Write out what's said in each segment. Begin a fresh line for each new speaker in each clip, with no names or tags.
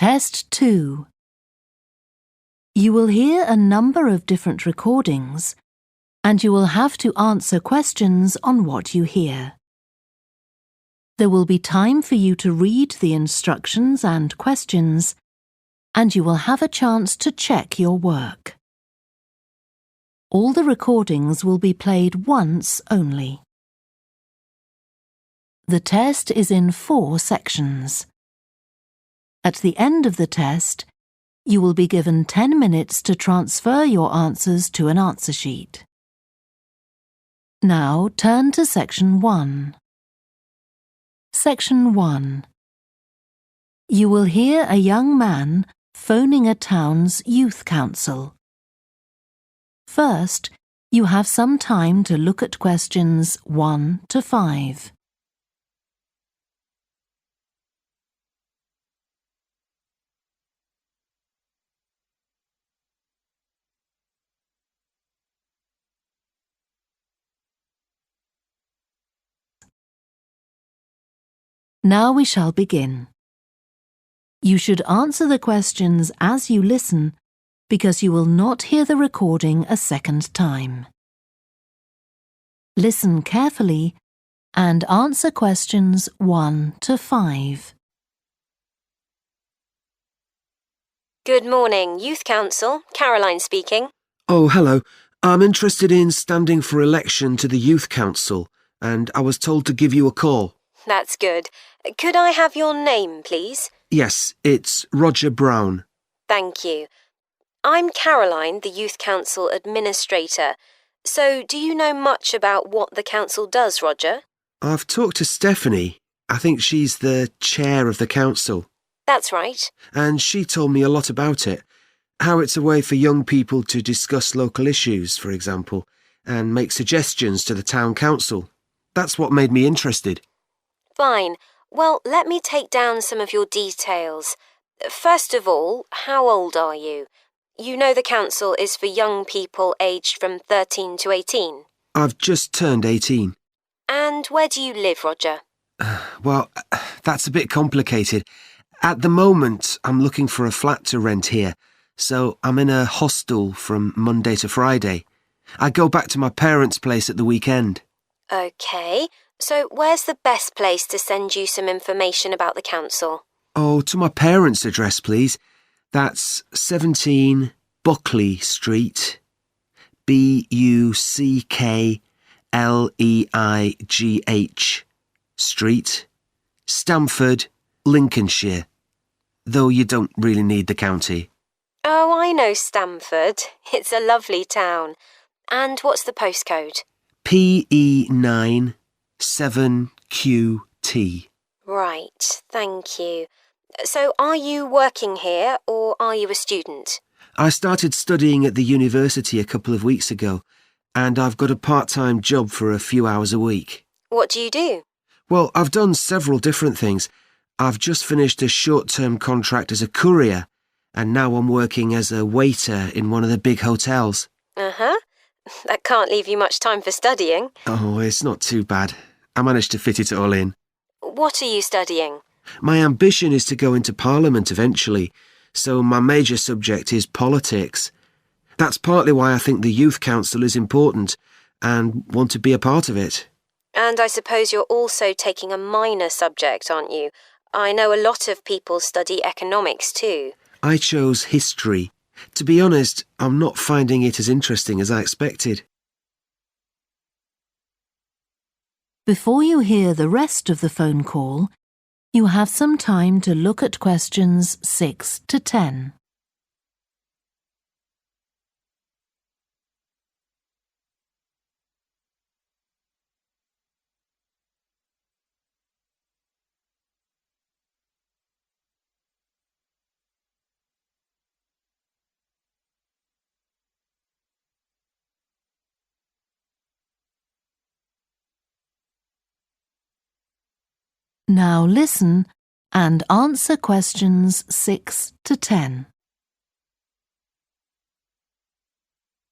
Test 2. You will hear a number of different recordings, and you will have to answer questions on what you hear. There will be time for you to read the instructions and questions, and you will have a chance to check your work. All the recordings will be played once only. The test is in 4 sections. At the end of the test, you will be given 10 minutes to transfer your answers to an answer sheet. Now turn to Section 1. Section 1. You will hear a young man phoning a town's youth council. First, you have some time to look at questions 1 to 5. Now we shall begin. You should answer the questions as you listen, because you will not hear the recording a second time. Listen carefully and answer questions 1 to 5.
Good morning, Youth Council. Caroline speaking.
Oh, hello. I'm interested in standing for election to the Youth Council, and I was told to give you a call.
That's good. Could I have your name, please?
Yes, it's Roger Brown.
Thank you. I'm Caroline, the Youth Council Administrator. So, do you know much about what the council does, Roger?
I've talked to Stephanie. I think she's the chair of the council.
That's right.
And she told me a lot about it. How it's a way for young people to discuss local issues, for example, and make suggestions to the town council. That's what made me interested.
Fine. Well, let me take down some of your details. First of all, how old are you? You know the council is for young people aged from 13 to 18.
I've just turned 18.
And where do you live, Roger?
Well, that's a bit complicated. At the moment, I'm looking for a flat to rent here, so I'm in a hostel from Monday to Friday. I go back to my parents' place at the weekend.
OK. So where's the best place to send you some information about the council?
Oh, to my parents' address, please. That's 17 Buckley Street, Buckleigh Street, Stamford, Lincolnshire. Though you don't really need the county.
Oh, I know Stamford. It's a lovely town. And what's the postcode?
PE9 7QT.
Right, thank you. So are you working here or are you a student?
I started studying at the university a couple of weeks ago, and I've got a part-time job for a few hours a week.
What do you do?
Well, I've done several different things. I've just finished a short-term contract as a courier, and now I'm working as a waiter in one of the big hotels.
Uh-huh. That can't leave you much time for studying.
Oh, it's not too bad. I managed to fit it all in.
What are you studying?
My ambition is to go into Parliament eventually, so my major subject is politics. That's partly why I think the Youth Council is important and want to be a part of it.
And I suppose you're also taking a minor subject, aren't you? I know a lot of people study economics too.
I chose history. To be honest, I'm not finding it as interesting as I expected.
Before you hear the rest of the phone call, you have some time to look at questions 6 to 10. Now listen and answer questions 6 to 10.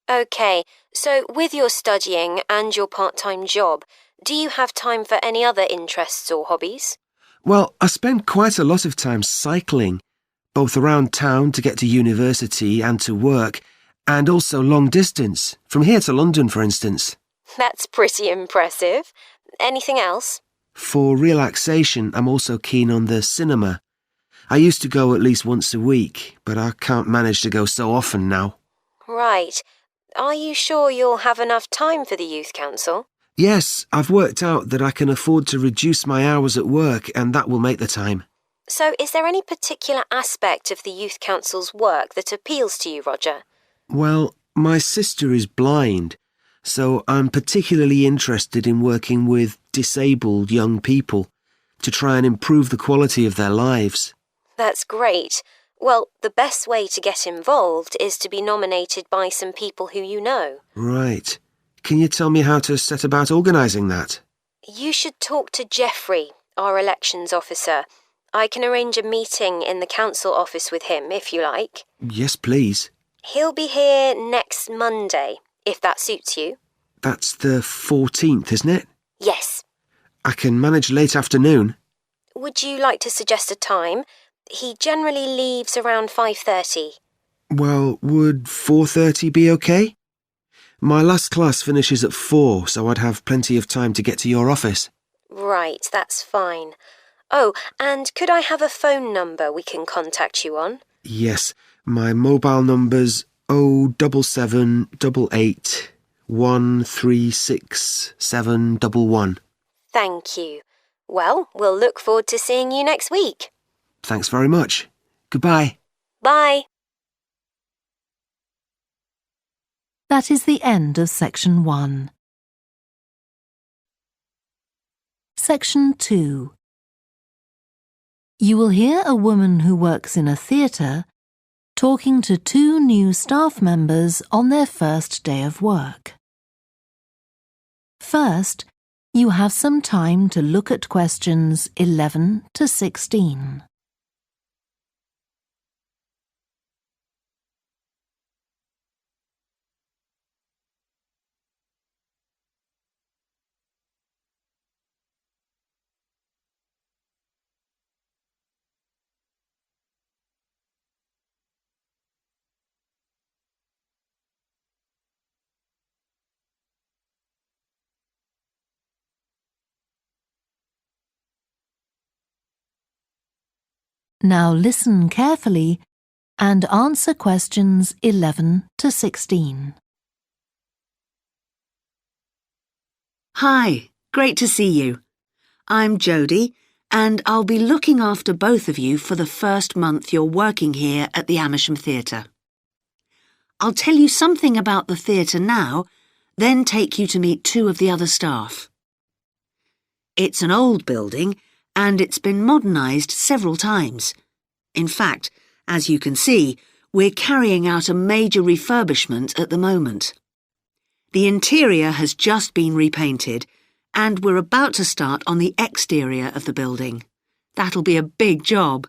OK, so with your studying and your part-time job, do you have time for any other interests or hobbies?
Well, I spend quite a lot of time cycling, both around town to get to university and to work, and also long distance, from here to London, for instance.
That's pretty impressive. Anything else?
For relaxation, I'm also keen on the cinema. I used to go at least once a week, but I can't manage to go so often now.
Right. Are you sure you'll have enough time for the Youth Council?
Yes, I've worked out that I can afford to reduce my hours at work, and that will make the time.
So is there any particular aspect of the Youth Council's work that appeals to you, Roger?
Well, my sister is blind, so I'm particularly interested in working with disabled young people to try and improve the quality of their lives.
That's great. Well, the best way to get involved is to be nominated by some people who you know.
Right. Can you tell me how to set about organising that?
You should talk to Geoffrey, our elections officer. I can arrange a meeting in the council office with him, if you like.
Yes, please.
He'll be here next Monday, if that suits you.
That's the 14th, isn't it?
Yes.
I can manage late afternoon.
Would you like to suggest a time? He generally leaves around 5:30.
Well, would 4:30 be okay? My last class finishes at 4, so I'd have plenty of time to get to your office.
Right, that's fine. Oh, and could I have a phone number we can contact you on?
Yes, my mobile number's 07788 136 711.
Thank you. Well, we'll look forward to seeing you next week.
Thanks very much. Goodbye.
Bye.
That is the end of Section 1. Section 2. You will hear a woman who works in a theatre talking to 2 new staff members on their first day of work. First, you have some time to look at questions 11 to 16. Now listen carefully and answer questions 11 to 16.
Hi, great to see you. I'm Jodie, and I'll be looking after both of you for the first month you're working here at the Amersham Theatre. I'll tell you something about the theatre now, then take you to meet 2 of the other staff. It's an old building, and it's been modernised several times. In fact, as you can see, we're carrying out a major refurbishment at the moment. The interior has just been repainted, and we're about to start on the exterior of the building. That'll be a big job.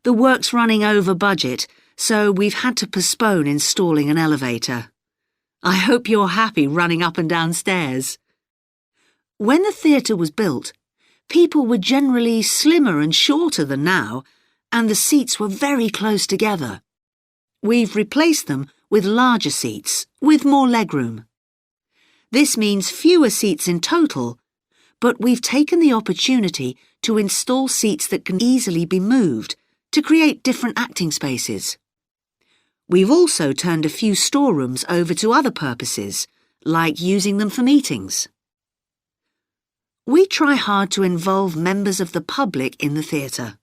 The work's running over budget, so we've had to postpone installing an elevator. I hope you're happy running up and down stairs. When the theatre was built, people were generally slimmer and shorter than now, and the seats were very close together. We've replaced them with larger seats, with more legroom. This means fewer seats in total, but we've taken the opportunity to install seats that can easily be moved to create different acting spaces. We've also turned a few storerooms over to other purposes, like using them for meetings. We try hard to involve members of the public in the theatre.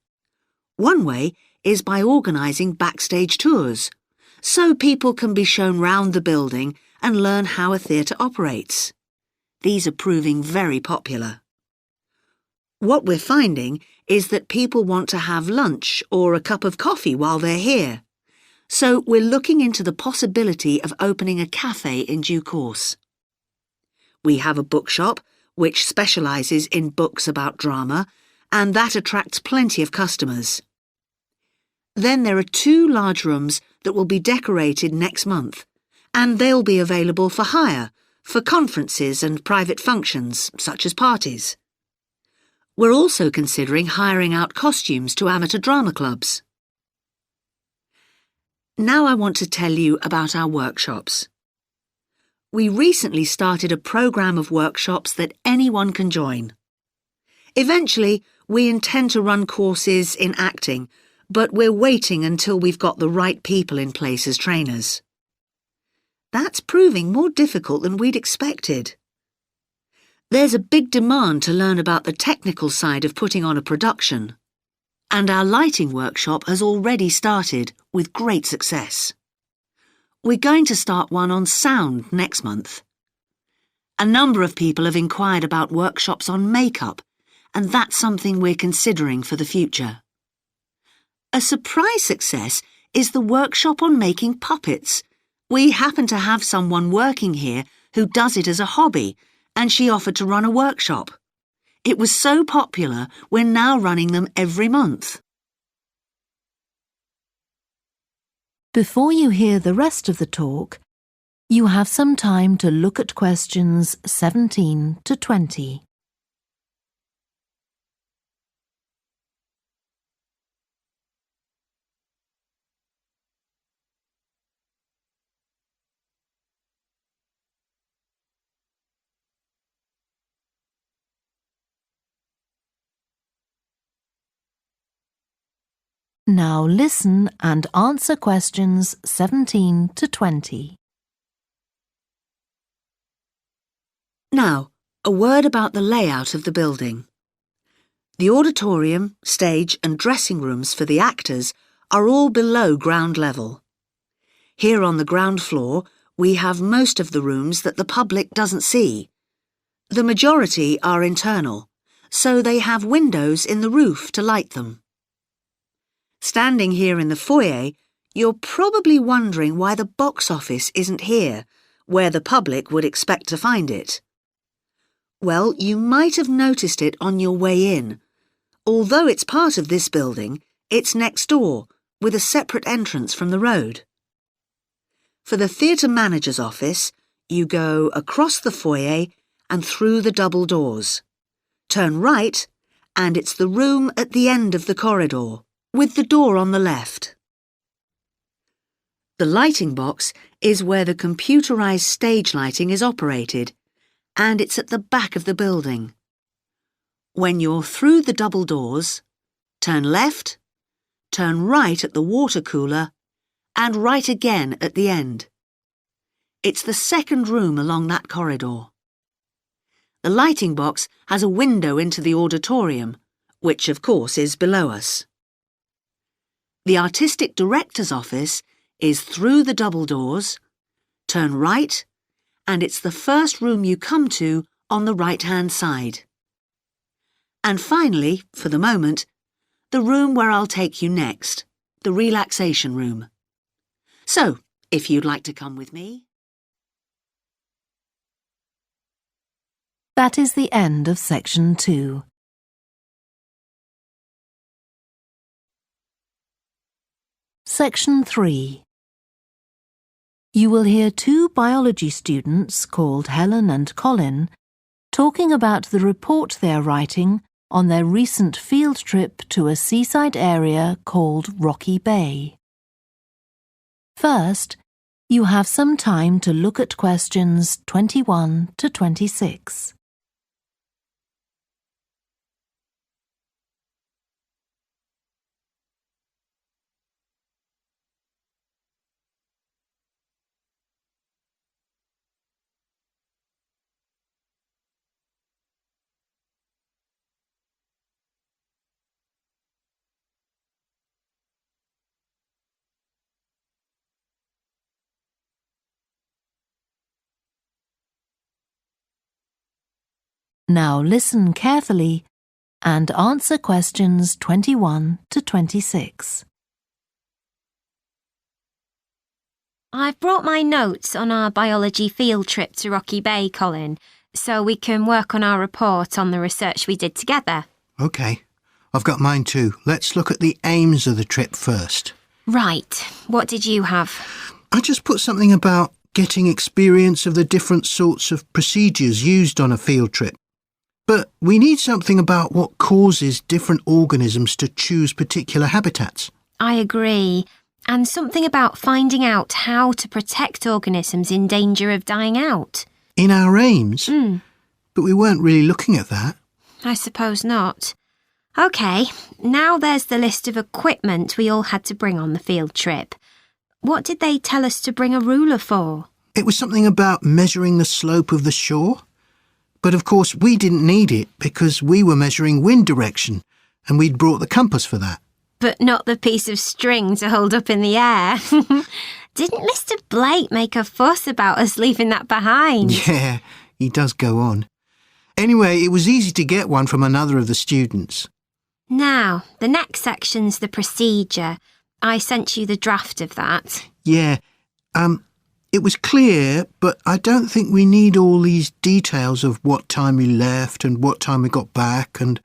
One way is by organising backstage tours, so people can be shown round the building and learn how a theatre operates. These are proving very popular. What we're finding is that people want to have lunch or a cup of coffee while they're here, so we're looking into the possibility of opening a cafe in due course. We have a bookshop which specialises in books about drama, and that attracts plenty of customers. Then there are 2 large rooms that will be decorated next month, and they'll be available for hire, for conferences and private functions, such as parties. We're also considering hiring out costumes to amateur drama clubs. Now I want to tell you about our workshops. We recently started a programme of workshops that anyone can join. Eventually, we intend to run courses in acting, but we're waiting until we've got the right people in place as trainers. That's proving more difficult than we'd expected. There's a big demand to learn about the technical side of putting on a production. And our lighting workshop has already started with great success. We're going to start one on sound next month. A number of people have inquired about workshops on makeup, and that's something we're considering for the future. A surprise success is the workshop on making puppets. We happen to have someone working here who does it as a hobby, and she offered to run a workshop. It was so popular, we're now running them every month.
Before you hear the rest of the talk, you have some time to look at questions 17 to 20. Now listen and answer questions 17 to 20.
Now, a word about the layout of the building. The auditorium, stage and dressing rooms for the actors are all below ground level. Here on the ground floor, we have most of the rooms that the public doesn't see. The majority are internal, so they have windows in the roof to light them. Standing here in the foyer, you're probably wondering why the box office isn't here, where the public would expect to find it. Well, you might have noticed it on your way in. Although it's part of this building, it's next door, with a separate entrance from the road. For the theatre manager's office, you go across the foyer and through the double doors. Turn right, and it's the room at the end of the corridor, with the door on the left. The lighting box is where the computerized stage lighting is operated, and it's at the back of the building. When you're through the double doors, turn left, turn right at the water cooler, and right again at the end. It's the second room along that corridor. The lighting box has a window into the auditorium, which of course is below us. The artistic director's office is through the double doors, turn right, and it's the first room you come to on the right-hand side. And finally, for the moment, the room where I'll take you next, the relaxation room. So, if you'd like to come with me.
That is the end of section 2. Section 3. You will hear two biology students called Helen and Colin talking about the report they are writing on their recent field trip to a seaside area called Rocky Bay. First, you have some time to look at questions 21 to 26. Now listen carefully and answer questions 21 to 26.
I've brought my notes on our biology field trip to Rocky Bay, Colin, so we can work on our report on the research we did together.
OK. I've got mine too. Let's look at the aims of the trip first.
Right. What did you have?
I just put something about getting experience of the different sorts of procedures used on a field trip. But we need something about what causes different organisms to choose particular habitats.
I agree. and something about finding out how to protect organisms in danger of dying out.
In our aims? But we weren't really looking at that.
I suppose not. OK, now there's the list of equipment we all had to bring on the field trip. What did they tell us to bring a ruler for?
It was something about measuring the slope of the shore. But of course we didn't need it because we were measuring wind direction and we'd brought the compass for that.
But not the piece of string to hold up in the air. Didn't Mr. Blake make a fuss about us leaving that behind?
Yeah, he does go on. Anyway, it was easy to get one from another of the students.
Now, the next section's the procedure. I sent you the draft of that.
Yeah, it was clear, but I don't think we need all these details of what time we left and what time we got back and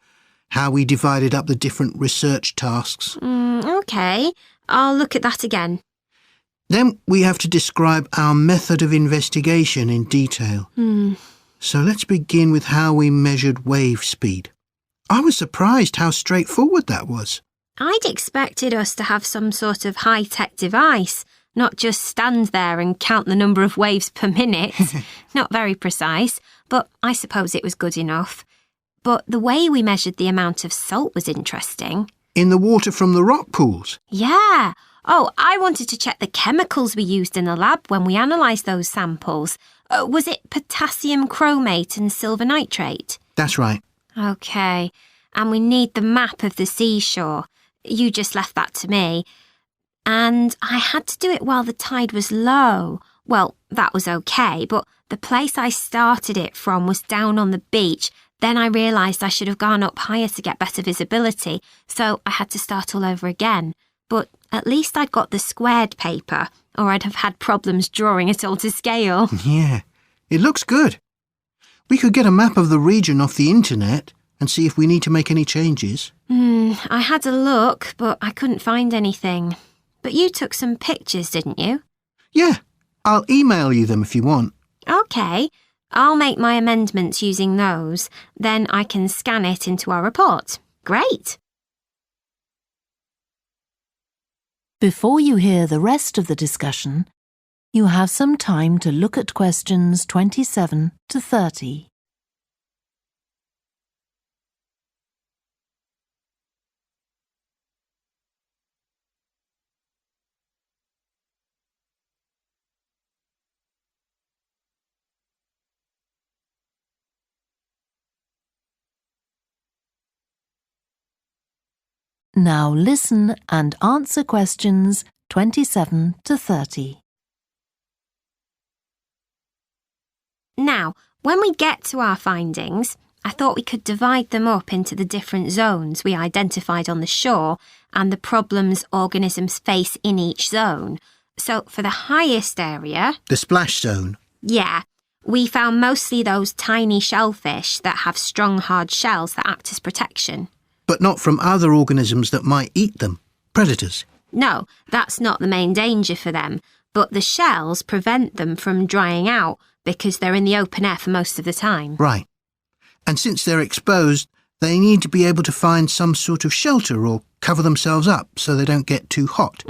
how we divided up the different research tasks.
OK, I'll look at that again.
Then we have to describe our method of investigation in detail. So let's begin with how we measured wave speed. I was surprised how straightforward that was.
I'd expected us to have some sort of high-tech device, not just stand there and count the number of waves per minute. Not very precise, but I suppose it was good enough. But the way we measured the amount of salt was interesting.
In the water from the rock pools?
Yeah. Oh, I wanted to check the chemicals we used in the lab when we analysed those samples. Was it potassium chromate and silver nitrate?
That's right.
OK. And we need the map of the seashore. You just left that to me. And I had to do it while the tide was low. Well, that was OK, but the place I started it from was down on the beach. Then I realised I should have gone up higher to get better visibility, so I had to start all over again. But at least I'd got the squared paper, or I'd have had problems drawing it all to scale.
Yeah, it looks good. We could get a map of the region off the internet and see if we need to make any changes.
I had a look, but I couldn't find anything. But you took some pictures, didn't you?
Yeah, I'll email you them if you want.
OK, I'll make my amendments using those. Then I can scan it into our report. Great!
Before you hear the rest of the discussion, you have some time to look at questions 27 to 30. Now listen and answer questions 27 to 30.
Now, when we get to our findings, I thought we could divide them up into the different zones we identified on the shore and the problems organisms face in each zone. So for the highest area...
The splash zone?
Yeah. We found mostly those tiny shellfish that have strong hard shells that act as protection.
But not from other organisms that might eat them, predators.
No, that's not the main danger for them, but the shells prevent them from drying out because they're in the open air for most of the time.
Right. And since they're exposed, they need to be able to find some sort of shelter or cover themselves up so they don't get too hot.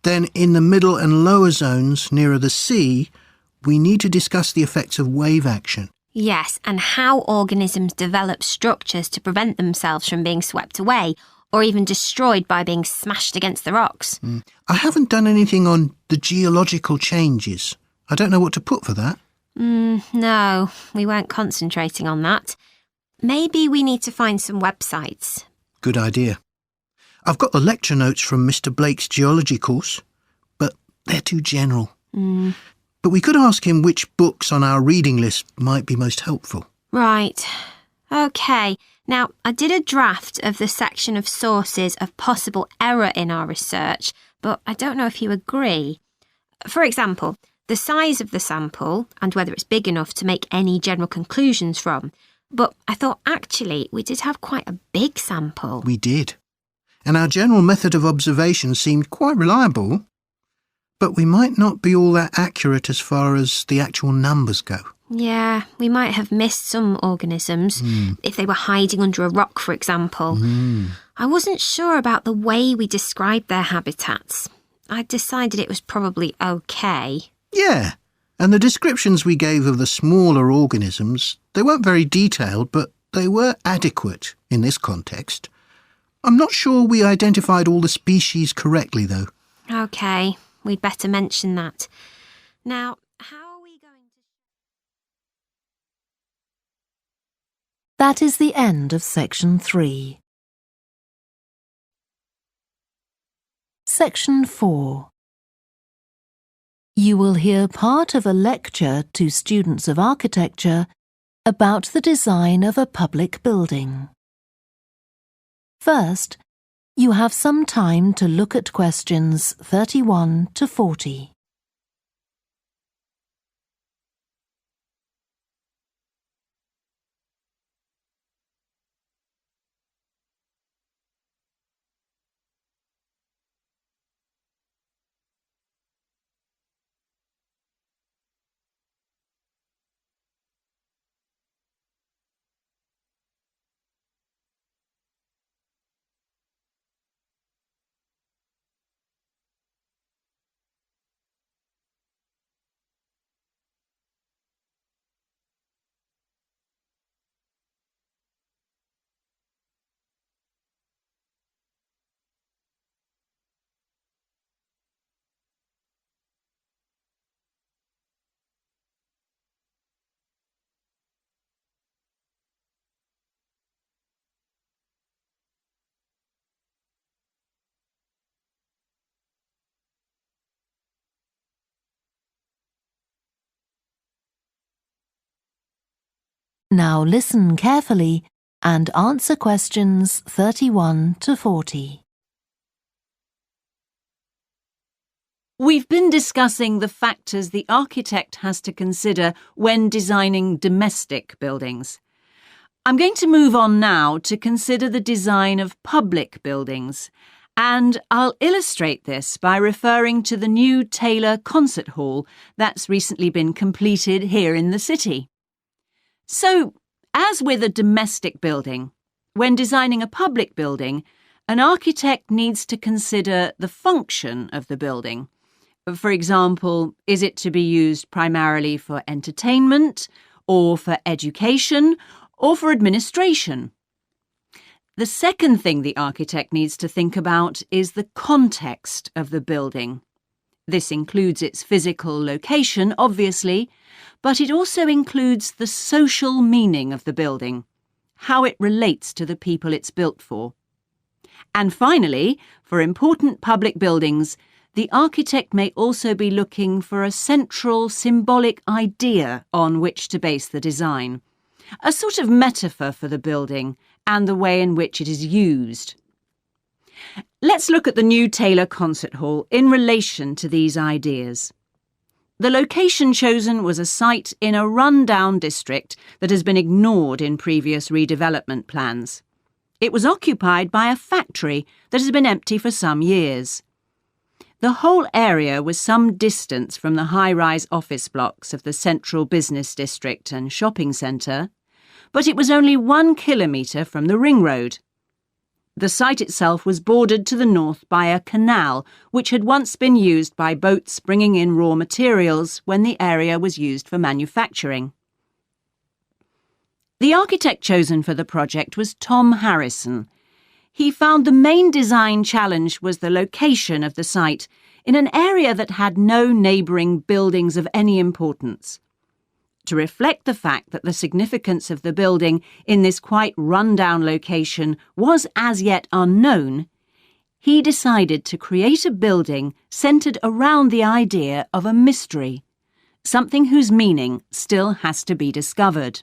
Then in the middle and lower zones nearer the sea, we need to discuss the effects of wave action.
Yes, and how organisms develop structures to prevent themselves from being swept away or even destroyed by being smashed against the rocks.
I haven't done anything on the geological changes. I don't know what to put for that.
No, we weren't concentrating on that. Maybe we need to find some websites.
Good idea. I've got the lecture notes from Mr. Blake's geology course, but they're too general. But we could ask him which books on our reading list might be most helpful.
Right. OK. Now, I did a draft of the section of sources of possible error in our research, but I don't know if you agree. For example, the size of the sample and whether it's big enough to make any general conclusions from. But I thought actually we did have quite a big sample.
We did. And our general method of observation seemed quite reliable. But we might not be all that accurate as far as the actual numbers go.
Yeah, we might have missed some organisms, if they were hiding under a rock, for example. I wasn't sure about the way we described their habitats. I decided it was probably okay.
Yeah, and the descriptions we gave of the smaller organisms, they weren't very detailed, but they were adequate in this context. I'm not sure we identified all the species correctly, though.
Okay, we'd better mention that. Now, how are we going to...
That is the end of section 3. Section 4. You will hear part of a lecture to students of architecture about the design of a public building. First, you have some time to look at questions 31 to 40. Now listen carefully and answer questions 31 to 40.
We've been discussing the factors the architect has to consider when designing domestic buildings. I'm going to move on now to consider the design of public buildings, and I'll illustrate this by referring to the new Taylor Concert Hall that's recently been completed here in the city. So, as with a domestic building, when designing a public building, an architect needs to consider the function of the building. For example, is it to be used primarily for entertainment, or for education, or for administration? The second thing the architect needs to think about is the context of the building. This includes its physical location, obviously, but it also includes the social meaning of the building, how it relates to the people it's built for. And finally, for important public buildings, the architect may also be looking for a central symbolic idea on which to base the design, a sort of metaphor for the building and the way in which it is used. Let's look at the new Taylor Concert Hall in relation to these ideas. The location chosen was a site in a run-down district that has been ignored in previous redevelopment plans. It was occupied by a factory that has been empty for some years. The whole area was some distance from the high-rise office blocks of the central business district and shopping centre, but it was only 1 kilometre from the ring road. The site itself was bordered to the north by a canal, which had once been used by boats bringing in raw materials when the area was used for manufacturing. The architect chosen for the project was Tom Harrison. He found the main design challenge was the location of the site in an area that had no neighbouring buildings of any importance. To reflect the fact that the significance of the building in this quite run-down location was as yet unknown, he decided to create a building centred around the idea of a mystery, something whose meaning still has to be discovered.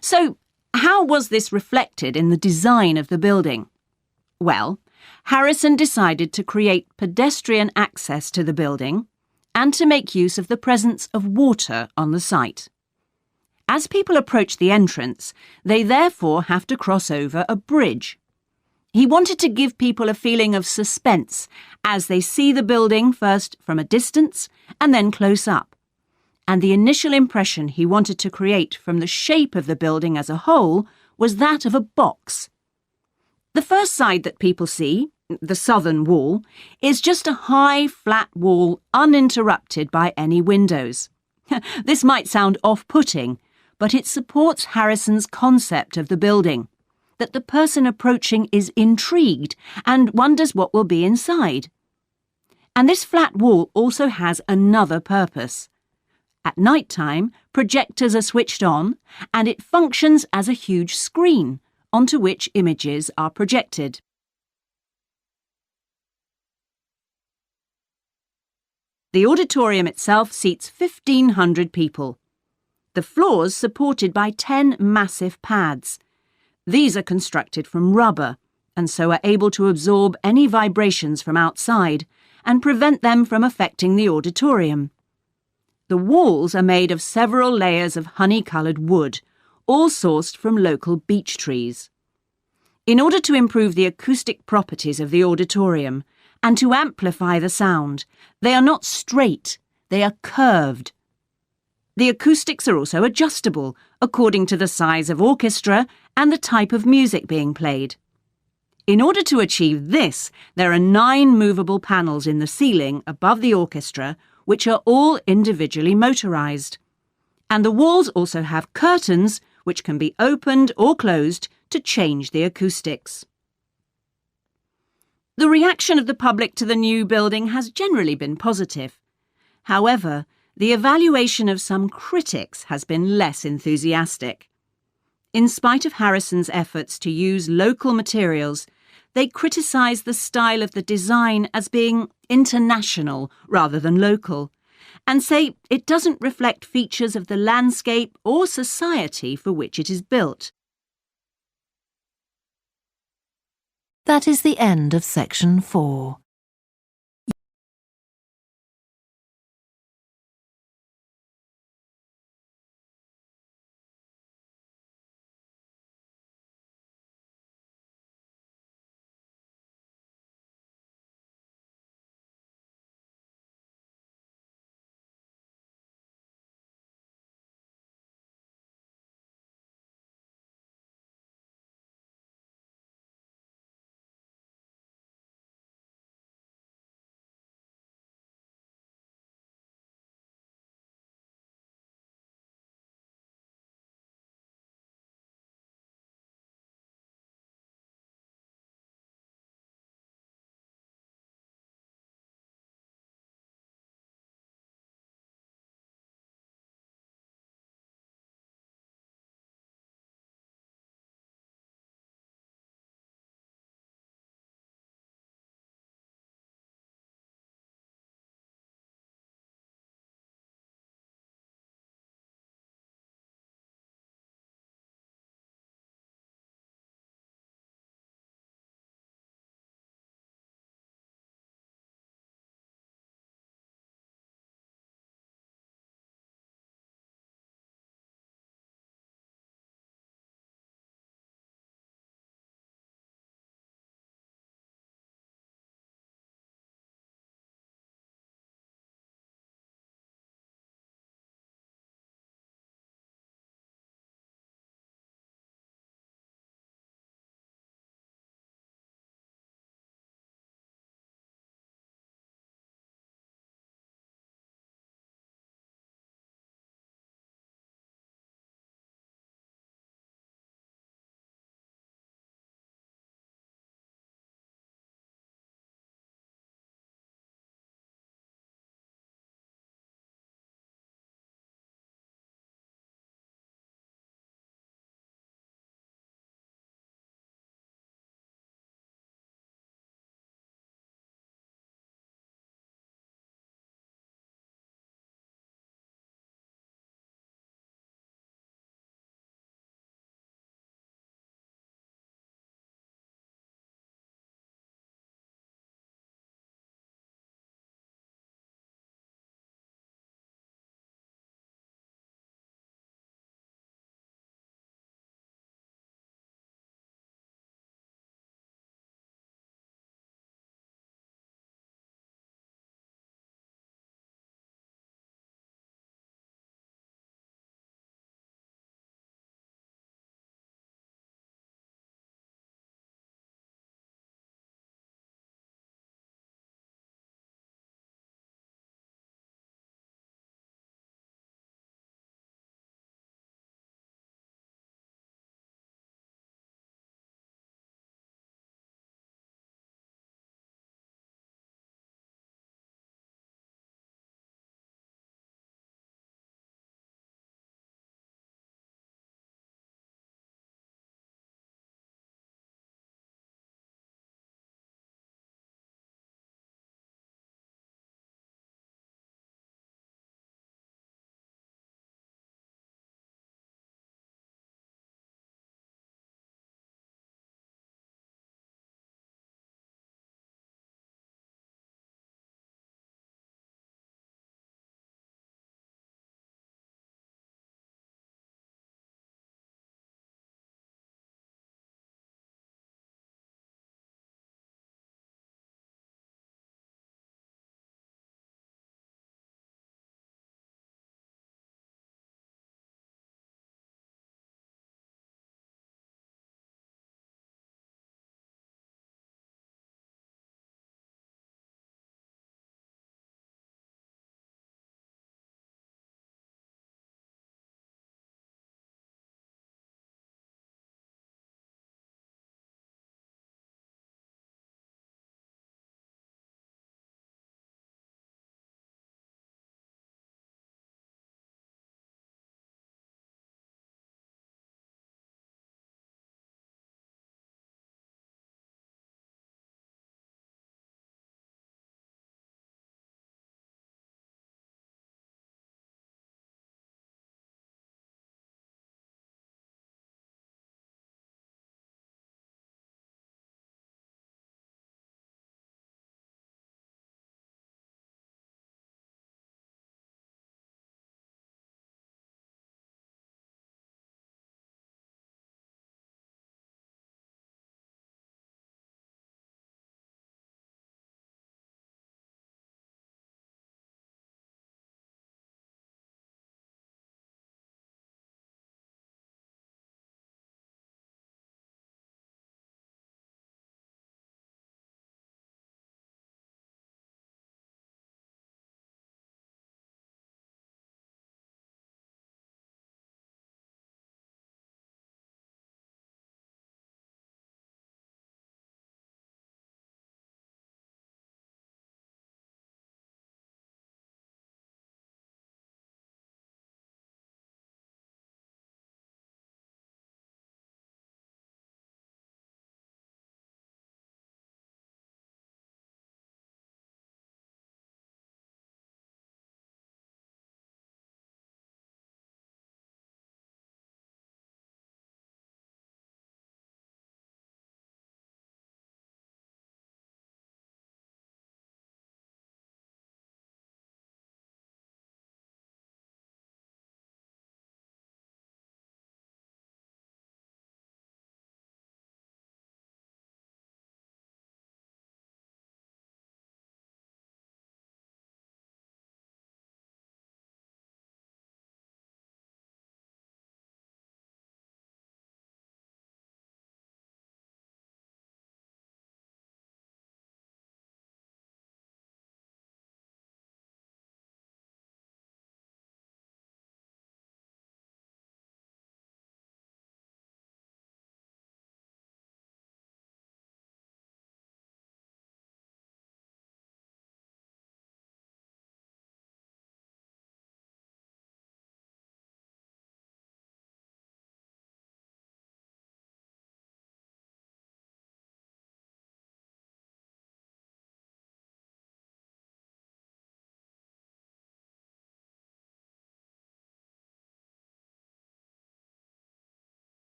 So, how was this reflected in the design of the building? Well, Harrison decided to create pedestrian access to the building and to make use of the presence of water on the site. As people approach the entrance, they therefore have to cross over a bridge. He wanted to give people a feeling of suspense as they see the building first from a distance and then close up. And the initial impression he wanted to create from the shape of the building as a whole was that of a box. The first side that people see the southern wall, is just a high, flat wall uninterrupted by any windows. This might sound off-putting, but it supports Harrison's concept of the building, that the person approaching is intrigued and wonders what will be inside. And this flat wall also has another purpose. At night time, projectors are switched on, and it functions as a huge screen onto which images are projected. The auditorium itself seats 1,500 people. The floors supported by 10 massive pads. These are constructed from rubber and so are able to absorb any vibrations from outside and prevent them from affecting the auditorium. The walls are made of several layers of honey-coloured wood, all sourced from local beech trees. In order to improve the acoustic properties of the auditorium and to amplify the sound, they are not straight, they are curved. The acoustics are also adjustable according to the size of orchestra and the type of music being played. In order to achieve this, there are 9 movable panels in the ceiling above the orchestra, which are all individually motorised. And the walls also have curtains, which can be opened or closed to change the acoustics. The reaction of the public to the new building has generally been positive. However, the evaluation of some critics has been less enthusiastic. In spite of Harrison's efforts to use local materials, they criticise the style of the design as being international rather than local, and say it doesn't reflect features of the landscape or society for which it is built.
That is the end of section 4.